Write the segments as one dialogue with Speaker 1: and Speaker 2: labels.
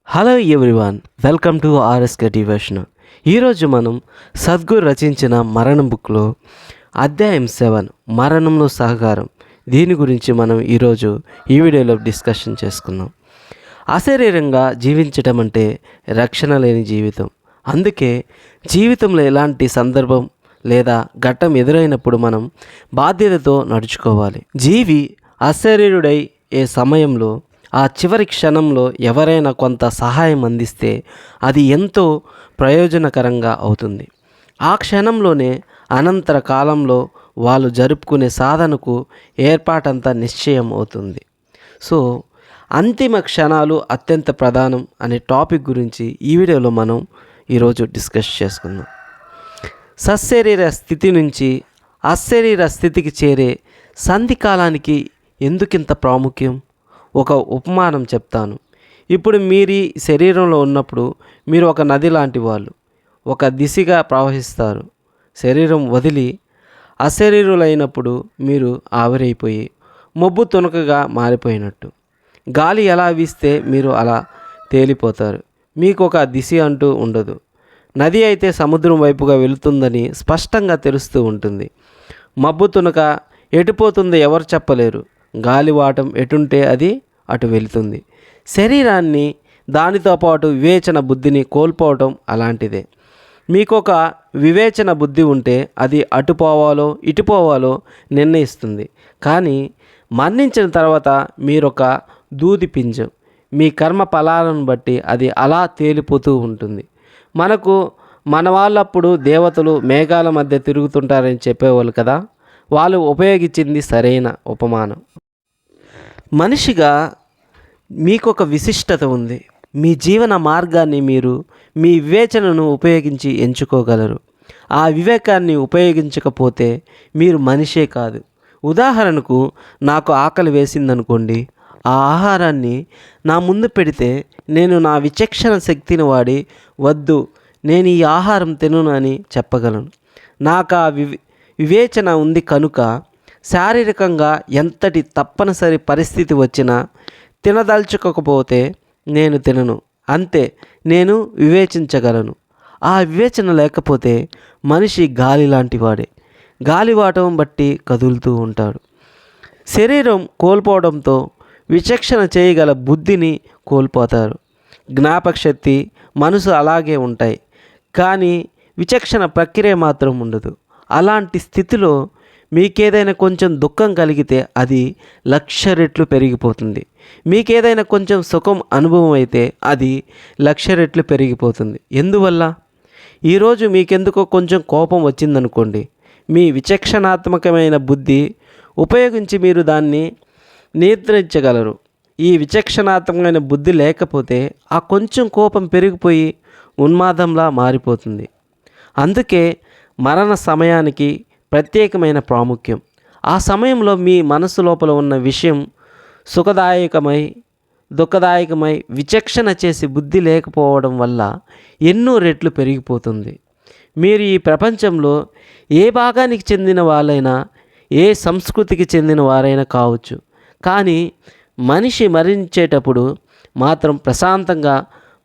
Speaker 1: Hello everyone, welcome to RSK devotional. ఈరోజు మనం సద్గురు రచించిన మరణం బుక్లో అధ్యాయం 7 మరణంలో సహకారం, దీని గురించి మనం ఈరోజు ఈ వీడియోలో డిస్కషన్ చేసుకుందాం. అశరీరంగా జీవించటం అంటే రక్షణ లేని జీవితం. అందుకే జీవితంలో ఎలాంటి సందర్భం లేదా ఘట్టం ఎదురైనప్పుడు మనం బాధ్యతతో నడుచుకోవాలి. జీవి అశరీరుడై ఏ సమయంలో ఆ చివరి క్షణంలో ఎవరైనా కొంత సహాయం అందిస్తే అది ఎంతో ప్రయోజనకరంగా అవుతుంది. ఆ క్షణంలోనే అనంతర కాలంలో వాళ్ళు జరుపుకునే సాధనకు ఏర్పాటంతా నిశ్చయం అవుతుంది. సో అంతిమ క్షణాలు అత్యంత ప్రధానం అనే టాపిక్ గురించి ఈ వీడియోలో మనం ఈరోజు డిస్కస్ చేసుకుందాం. సశరీర స్థితి నుంచి అశరీర స్థితికి చేరే సంధి కాలానికి ఎందుకింత ప్రాముఖ్యం? ఒక ఉపమానం చెప్తాను. ఇప్పుడు మీరు శరీరంలో ఉన్నప్పుడు మీరు ఒక నది లాంటి వాళ్ళు, ఒక దిశగా ప్రవహిస్తారు. శరీరం వదిలి అశరీరులైనప్పుడు మీరు ఆవిరైపోయి మొబ్బు తునకగా మారిపోయినట్టు. గాలి ఎలా వీస్తే మీరు అలా తేలిపోతారు. మీకు ఒక దిశ అంటూ ఉండదు. నది అయితే సముద్రం వైపుగా వెళుతుందని స్పష్టంగా తెలుస్తూ ఉంటుంది. మబ్బు తునక ఎటుపోతుందో ఎవరు చెప్పలేరు. గాలివాటం ఎటుంటే అది అటు వెళుతుంది. శరీరాన్ని, దానితో పాటు వివేచన బుద్ధిని కోల్పోవటం అలాంటిదే. మీకు ఒక వివేచన బుద్ధి ఉంటే అది అటు పోవాలో ఇటు పోవాలో నిర్ణయిస్తుంది. కానీ మరణించిన తర్వాత మీరొక దూది పింజం. మీ కర్మ ఫలాలను బట్టి అది అలా తేలిపోతూ ఉంటుంది. మన వాళ్ళప్పుడు దేవతలు మేఘాల మధ్య తిరుగుతుంటారని చెప్పేవాళ్ళు కదా. వాళ్ళు ఉపయోగించింది సరైన ఉపమానం. మనిషిగా మీకొక విశిష్టత ఉంది. మీ జీవన మార్గాన్ని మీరు మీ వివేచనను ఉపయోగించి ఎంచుకోగలరు. ఆ వివేకాన్ని ఉపయోగించకపోతే మీరు మనిషే కాదు. ఉదాహరణకు, నాకు ఆకలి వేసిందనుకోండి. ఆ ఆహారాన్ని నా ముందు పెడితే నేను నా విచక్షణ శక్తిని వాడి వద్దు, నేను ఈ ఆహారం తినను అని చెప్పగలను. నాకు ఆ వివేచన ఉంది కనుక శారీరకంగా ఎంతటి తప్పనిసరి పరిస్థితి వచ్చినా తినదలుచుకోకపోతే నేను తినను. అంతే, నేను వివేచించగలను. ఆ వివేచన లేకపోతే మనిషి గాలి లాంటి వాడే. గాలివాటం బట్టి కదులుతూ ఉంటాడు. శరీరం కోల్పోవడంతో విచక్షణ చేయగల బుద్ధిని కోల్పోతారు. జ్ఞాపకశక్తి, మనసు అలాగే ఉంటాయి, కానీ విచక్షణ ప్రక్రియ మాత్రం ఉండదు. అలాంటి స్థితిలో మీకేదైనా కొంచెం దుఃఖం కలిగితే అది 1,00,000 రెట్లు పెరిగిపోతుంది. మీకేదైనా కొంచెం సుఖం అనుభవం అయితే అది 1,00,000 రెట్లు పెరిగిపోతుంది. ఎందువల్ల? ఈరోజు మీకెందుకో కొంచెం కోపం వచ్చిందనుకోండి. మీ విచక్షణాత్మకమైన బుద్ధి ఉపయోగించి మీరు దాన్ని నియంత్రించగలరు. ఈ విచక్షణాత్మకమైన బుద్ధి లేకపోతే ఆ కొంచెం కోపం పెరిగిపోయి ఉన్మాదంలా మారిపోతుంది. అందుకే మరణ సమయానికి ప్రత్యేకమైన ప్రాముఖ్యం. ఆ సమయంలో మీ మనసు లోపల ఉన్న విషయం సుఖదాయకమై దుఃఖదాయకమై విచక్షణ చేసి బుద్ధి లేకపోవడం వల్ల ఎన్నో రెట్లు పెరిగిపోతుంది. మీరు ఈ ప్రపంచంలో ఏ భాగానికి చెందిన వాళ్ళైనా, ఏ సంస్కృతికి చెందిన వారైనా కావచ్చు, కానీ మనిషి మరణించేటప్పుడు మాత్రం ప్రశాంతంగా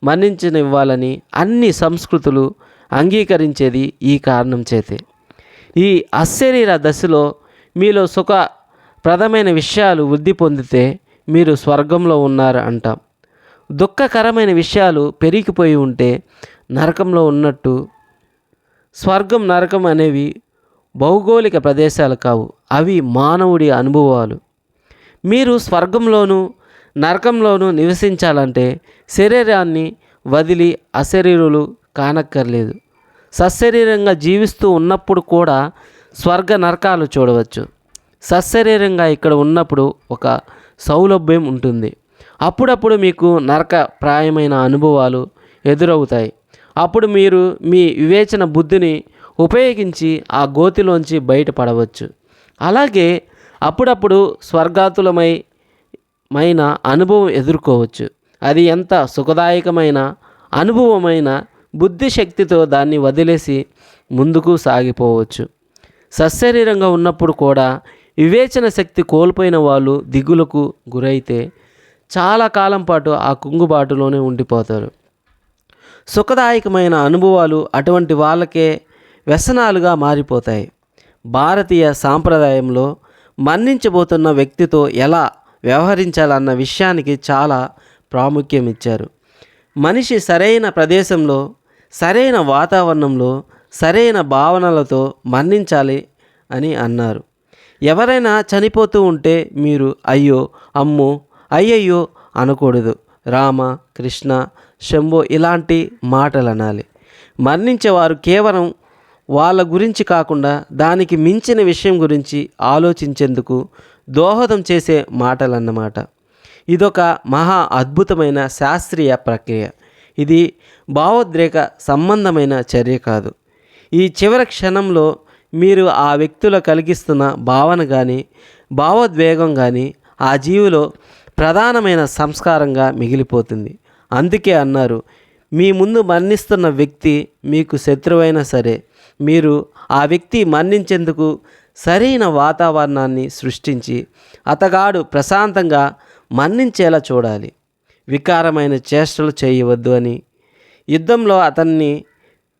Speaker 1: మరణించనివ్వాలని అన్ని సంస్కృతులు అంగీకరించేది ఈ కారణం చేతే. ఈ అశరీర దశలో మీలో సుఖప్రదమైన విషయాలు వృద్ధి పొందితే మీరు స్వర్గంలో ఉన్నారు అంటాం. దుఃఖకరమైన విషయాలు పెరిగిపోయి ఉంటే నరకంలో ఉన్నట్టు. స్వర్గం, నరకం అనేవి భౌగోళిక ప్రదేశాలు కావు, అవి మానవుడి అనుభవాలు. మీరు స్వర్గంలోనూ నరకంలోనూ నివసించాలంటే శరీరాన్ని వదిలి అశరీరులు కానక్కర్లేదు. సశరీరంగా జీవిస్తూ ఉన్నప్పుడు కూడా స్వర్గ నరకాలు చూడవచ్చు. సశరీరంగా ఇక్కడ ఉన్నప్పుడు ఒక సౌలభ్యం ఉంటుంది. అప్పుడప్పుడు మీకు నరకప్రాయమైన అనుభవాలు ఎదురవుతాయి. అప్పుడు మీరు మీ వివేచన బుద్ధిని ఉపయోగించి ఆ గోతిలోంచి బయటపడవచ్చు. అలాగే అప్పుడప్పుడు స్వర్గాతులమైన అనుభవం ఎదుర్కోవచ్చు. అది ఎంత సుఖదాయకమైన అనుభవమైన బుద్ధిశక్తితో దాన్ని వదిలేసి ముందుకు సాగిపోవచ్చు. సశరీరంగా ఉన్నప్పుడు కూడా వివేచన శక్తి కోల్పోయిన వాళ్ళు దిగులకు గురైతే చాలా కాలం పాటు ఆ కుంగుబాటులోనే ఉండిపోతారు. సుఖదాయకమైన అనుభవాలు అటువంటి వాళ్ళకే వ్యసనాలుగా మారిపోతాయి. భారతీయ సాంప్రదాయంలో మరణించబోతున్న వ్యక్తితో ఎలా వ్యవహరించాలన్న విషయానికి చాలా ప్రాముఖ్యం ఇచ్చారు. మనిషి సరైన ప్రదేశంలో, సరైన వాతావరణంలో, సరైన భావనలతో మరణించాలి అని అన్నారు. ఎవరైనా చనిపోతూ ఉంటే మీరు అయ్యో, అమ్మో, అయ్యయ్యో అనకూడదు. రామ, కృష్ణ, శంభో ఇలాంటి మాటలు అనాలి. మరణించేవారు కేవలం వాళ్ళ గురించి కాకుండా దానికి మించిన విషయం గురించి ఆలోచించేందుకు దోహదం చేసే మాటలన్నమాట. ఇదొక మహా అద్భుతమైన శాస్త్రీయ ప్రక్రియ. ఇది భావోద్రేక సంబంధమైన చర్య కాదు. ఈ చివరి క్షణంలో మీరు ఆ వ్యక్తులు కలిగిస్తున్న భావన కానీ, భావోద్వేగం కానీ ఆ జీవిలో ప్రధానమైన సంస్కారంగా మిగిలిపోతుంది. అందుకే అన్నారు, మీ ముందు మరణిస్తున్న వ్యక్తి మీకు శత్రువైనా సరే మీరు ఆ వ్యక్తి మరణించేందుకు సరైన వాతావరణాన్ని సృష్టించి అతగాడు ప్రశాంతంగా మరణించేలా చూడాలి. వికారమైన చేష్టలు చేయవద్దు అని. యుద్ధంలో అతన్ని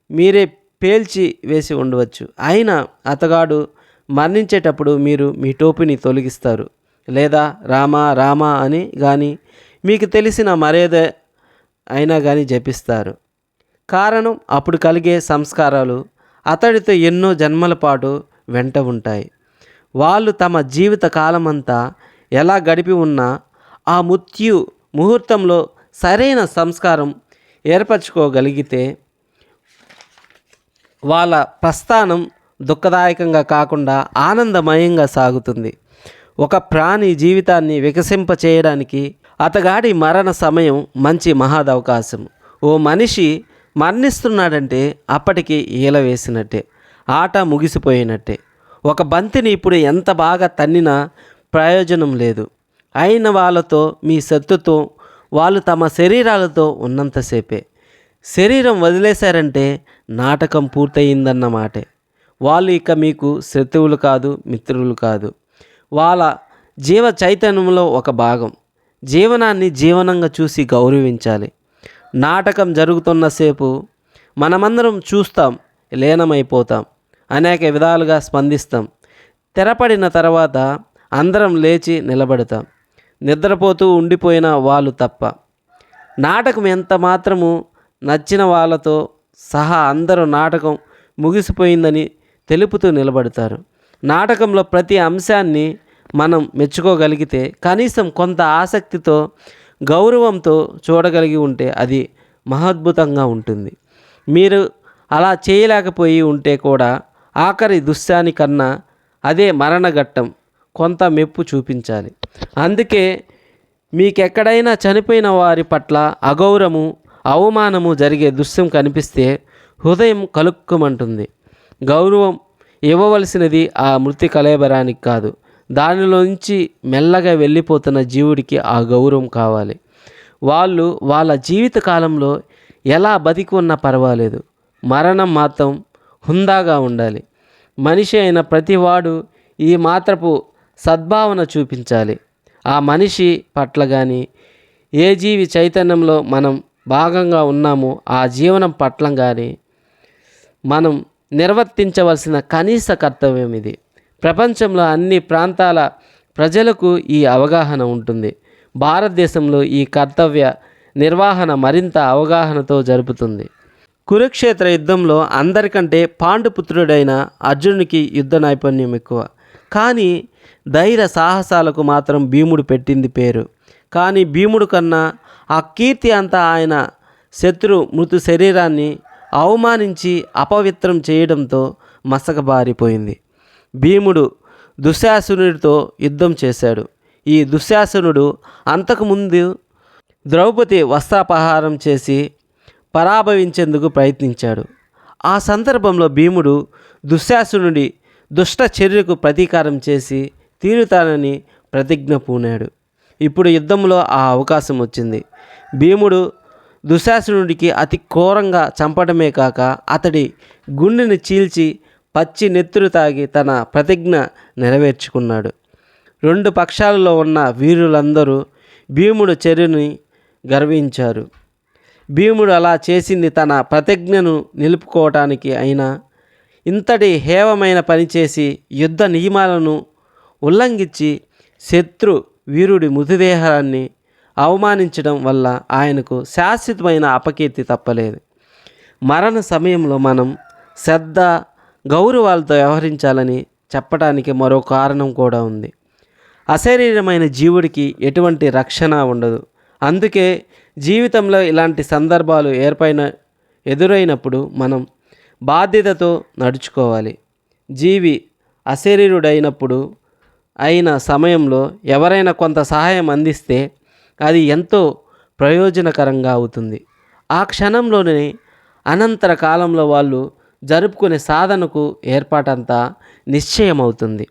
Speaker 1: మీరే పేల్చి వేసి ఉండవచ్చు, అయినా అతగాడు మరణించేటప్పుడు మీరు మీ టోపీని తొలగిస్తారు, లేదా రామా రామా అని కానీ మీకు తెలిసిన మర్యాద అయినా కానీ జపిస్తారు. కారణం అప్పుడు కలిగే సంస్కారాలు అతడితో ఎన్నో జన్మల పాటు వెంట ఉంటాయి. వాళ్ళు తమ జీవిత కాలమంతా ఎలా గడిపి ఉన్నా ఆ ముహూర్తంలో సరైన సంస్కారం ఏర్పరచుకోగలిగితే వాళ్ళ ప్రస్థానం దుఃఖదాయకంగా కాకుండా ఆనందమయంగా సాగుతుంది. ఒక ప్రాణి జీవితాన్ని వికసింప చేయడానికి అతగాడి మరణ సమయం మంచి మహాదవకాశం. ఓ మనిషి మరణిస్తున్నాడంటే అప్పటికి ఈల వేసినట్టే, ఆట ముగిసిపోయినట్టే. ఒక బంతిని ఇప్పుడు ఎంత బాగా తన్నినా ప్రయోజనం లేదు. అయిన వాళ్ళతో మీ శత్రుత్వం వాళ్ళు తమ శరీరాలతో ఉన్నంతసేపే. శరీరం వదిలేశారంటే నాటకం పూర్తయిందన్నమాటే. వాళ్ళు ఇక మీకు శత్రువులు కాదు, మిత్రులు కాదు. వాళ్ళ జీవ చైతన్యంలో ఒక భాగం. జీవనాన్ని జీవనంగా చూసి గౌరవించాలి. నాటకం జరుగుతున్నసేపు మనమందరం చూస్తాం, లీనమైపోతాం, అనేక విధాలుగా స్పందిస్తాం. తెరపడిన తర్వాత అందరం లేచి నిలబడతాం, నిద్రపోతూ ఉండిపోయిన వాళ్ళు తప్ప. నాటకం ఎంత మాత్రము నచ్చిన వాళ్ళతో సహా అందరూ నాటకం ముగిసిపోయిందని తెలుపుతూ నిలబడతారు. నాటకంలో ప్రతి అంశాన్ని మనం మెచ్చుకోగలిగితే, కనీసం కొంత ఆసక్తితో గౌరవంతో చూడగలిగి ఉంటే అది మహాద్భుతంగా ఉంటుంది. మీరు అలా చేయలేకపోయి ఉంటే కూడా ఆఖరి దృశ్యానికన్నా అదే మరణఘట్టం కొంత మెప్పు చూపించాలి. అందుకే మీకెక్కడైనా చనిపోయిన వారి పట్ల అగౌరవము, అవమానము జరిగే దృశ్యం కనిపిస్తే హృదయం కలుక్కుమంటుంది. గౌరవం ఇవ్వవలసినది ఆ మృతి కళేబరానికి కాదు, దానిలోంచి మెల్లగా వెళ్ళిపోతున్న జీవుడికి ఆ గౌరవం కావాలి. వాళ్ళు వాళ్ళ జీవిత కాలంలో ఎలా బతికి ఉన్నా పర్వాలేదు, మరణం మాత్రం హుందాగా ఉండాలి. మనిషి అయిన ప్రతివాడు ఈ మాత్రపు సద్భావన చూపించాలి. ఆ మనిషి పట్ల కానీ, ఏ జీవి చైతన్యంలో మనం భాగంగా ఉన్నామో ఆ జీవనం పట్ల కానీ మనం నిర్వర్తించవలసిన కనీస కర్తవ్యం ఇది. ప్రపంచంలో అన్ని ప్రాంతాల ప్రజలకు ఈ అవగాహన ఉంటుంది. భారతదేశంలో ఈ కర్తవ్య నిర్వహణ మరింత అవగాహనతో జరుపుతుంది. కురుక్షేత్ర యుద్ధంలో అందరికంటే పాండుపుత్రుడైన అర్జునునికి యుద్ధ నైపుణ్యం ఎక్కువ. కానీ ధైర్య సాహసాలకు మాత్రం భీముడు పెట్టింది పేరు. కానీ భీముడు కన్నా ఆ కీర్తి అంతా ఆయన మృతు శరీరాన్ని అవమానించి అపవిత్రం చేయడంతో మసకబారిపోయింది. భీముడు దుశ్శాసనుడితో యుద్ధం చేశాడు. ఈ దుశ్శాసనుడు అంతకుముందు ద్రౌపది వస్త్రాపహారం చేసి పరాభవించేందుకు ప్రయత్నించాడు. ఆ సందర్భంలో భీముడు దుశ్శాసనుడి దుష్ట చర్యకు ప్రతీకారం చేసి తీరుతానని ప్రతిజ్ఞ పూనాడు. ఇప్పుడు యుద్ధంలో ఆ అవకాశం వచ్చింది. భీముడు దుశ్శాసనుడికి అతి ఘోరంగా చంపడమే కాక అతడి గుండెని చీల్చి పచ్చి నెత్తురు తాగి తన ప్రతిజ్ఞ నెరవేర్చుకున్నాడు. రెండు పక్షాలలో ఉన్న వీరులందరూ భీముడు చర్యని గర్వించారు. భీముడు అలా చేసింది తన ప్రతిజ్ఞను నిలుపుకోవటానికి. అయినా ఇంతటి హేవమైన పని చేసి యుద్ధ నియమాలను ఉల్లంఘించి శత్రు వీరుడి మృతదేహాన్ని అవమానించడం వల్ల ఆయనకు శాశ్వతమైన అపకీర్తి తప్పలేదు. మరణ సమయంలో మనం శ్రద్ధ గౌరవాలతో వ్యవహరించాలని చెప్పడానికి మరో కారణం కూడా ఉంది. అశరీరమైన జీవుడికి ఎటువంటి రక్షణ ఉండదు. అందుకే జీవితంలో ఇలాంటి సందర్భాలు ఎదురైనప్పుడు మనం బాధ్యతతో నడుచుకోవాలి. జీవి అశరీరుడైనప్పుడు అయిన సమయంలో ఎవరైనా కొంత సహాయం అందిస్తే అది ఎంతో ప్రయోజనకరంగా అవుతుంది. ఆ క్షణంలోనే అనంతర కాలంలో వాళ్ళు జరుపుకునే సాధనకు ఏర్పాటంతా నిశ్చయమవుతుంది.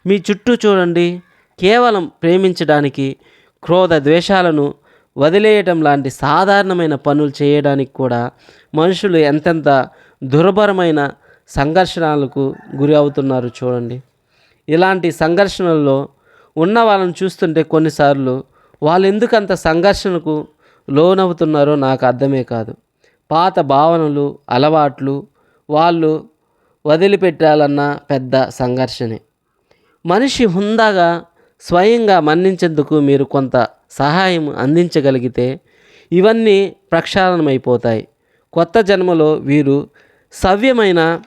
Speaker 1: మీ చుట్టూ చూడండి. కేవలం ప్రేమించడానికి, క్రోధ ద్వేషాలను వదిలేయటం లాంటి సాధారణమైన పనులు చేయడానికి కూడా మనుషులు ఎంతెంత దుర్భరమైన సంఘర్షణలకు గురి అవుతున్నారు చూడండి. ఇలాంటి సంఘర్షణల్లో ఉన్న వాళ్ళని చూస్తుంటే కొన్నిసార్లు వాళ్ళు ఎందుకంత సంఘర్షణకు లోనవుతున్నారో నాకు అర్థమే కాదు. పాత భావనలు, అలవాట్లు వాళ్ళు వదిలిపెట్టాలన్న పెద్ద సంఘర్షణే. మనిషి హుందాగా స్వయంగా మన్నించేందుకు మీరు కొంత సహాయం అందించగలిగితే ఇవన్నీ ప్రక్షాళనమైపోతాయి. కొత్త జన్మలో వీరు సవ్యమైన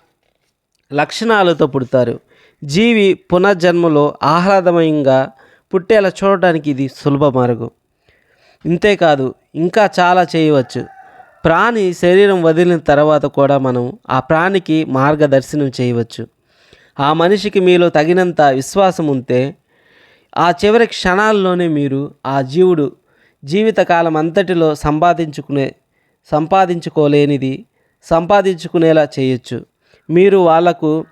Speaker 1: లక్షణాలతో పుడతారు. జీవి పునర్జన్మలో ఆహ్లాదమయంగా పుట్టేలా చూడడానికి ఇది సులభ మార్గం. ఇంతేకాదు ఇంకా చాలా చేయవచ్చు. ప్రాణి శరీరం వదిలిన తర్వాత కూడా మనం ఆ ప్రాణికి మార్గదర్శనం చేయవచ్చు. ఆ మనిషికి మీలో తగినంత విశ్వాసం ఉంటే ఆ చివరి క్షణాల్లోనే మీరు ఆ జీవుడు జీవితకాలం అంతటిలో సంపాదించుకోలేనిది సంపాదించుకునేలా చేయొచ్చు. మీరు వాళ్లకు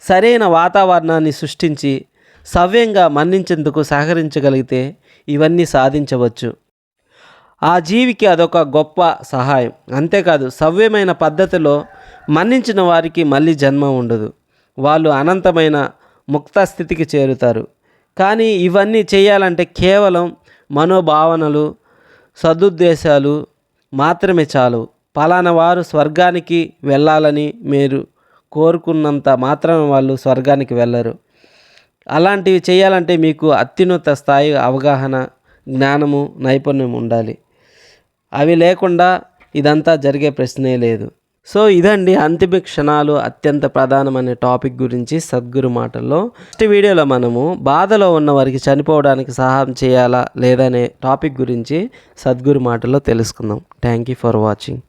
Speaker 1: సరైన వాతావరణాన్ని సృష్టించి సవ్యంగా మన్నించేందుకు సహకరించగలిగితే ఇవన్నీ సాధించవచ్చు. ఆ జీవికి అదొక గొప్ప సహాయం. అంతేకాదు సవ్యమైన పద్ధతిలో మన్నించిన వారికి మళ్ళీ జన్మ ఉండదు. వాళ్ళు అనంతమైన ముక్త స్థితికి చేరుతారు. కానీ ఇవన్నీ చేయాలంటే కేవలం మనోభావనలు, సదుద్దేశాలు మాత్రమే చాలు. పలానా వారు స్వర్గానికి వెళ్ళాలని మీరు కోరుకున్నంత మాత్రం వాళ్ళు స్వర్గానికి వెళ్ళరు. అలాంటివి చేయాలంటే మీకు అత్యున్నత స్థాయి అవగాహన, జ్ఞానము, నైపుణ్యం ఉండాలి. అవి లేకుండా ఇదంతా జరిగే ప్రశ్నే లేదు. సో ఇదండి అంతిమ క్షణాలు అత్యంత ప్రధానమైన టాపిక్ గురించి సద్గురు మాటల్లో. నెక్స్ట్ వీడియోలో మనము బాధలో ఉన్న వారికి చనిపోవడానికి సహాయం చేయాలా లేదనే టాపిక్ గురించి సద్గురు మాటల్లో తెలుసుకుందాం. Thank you for watching.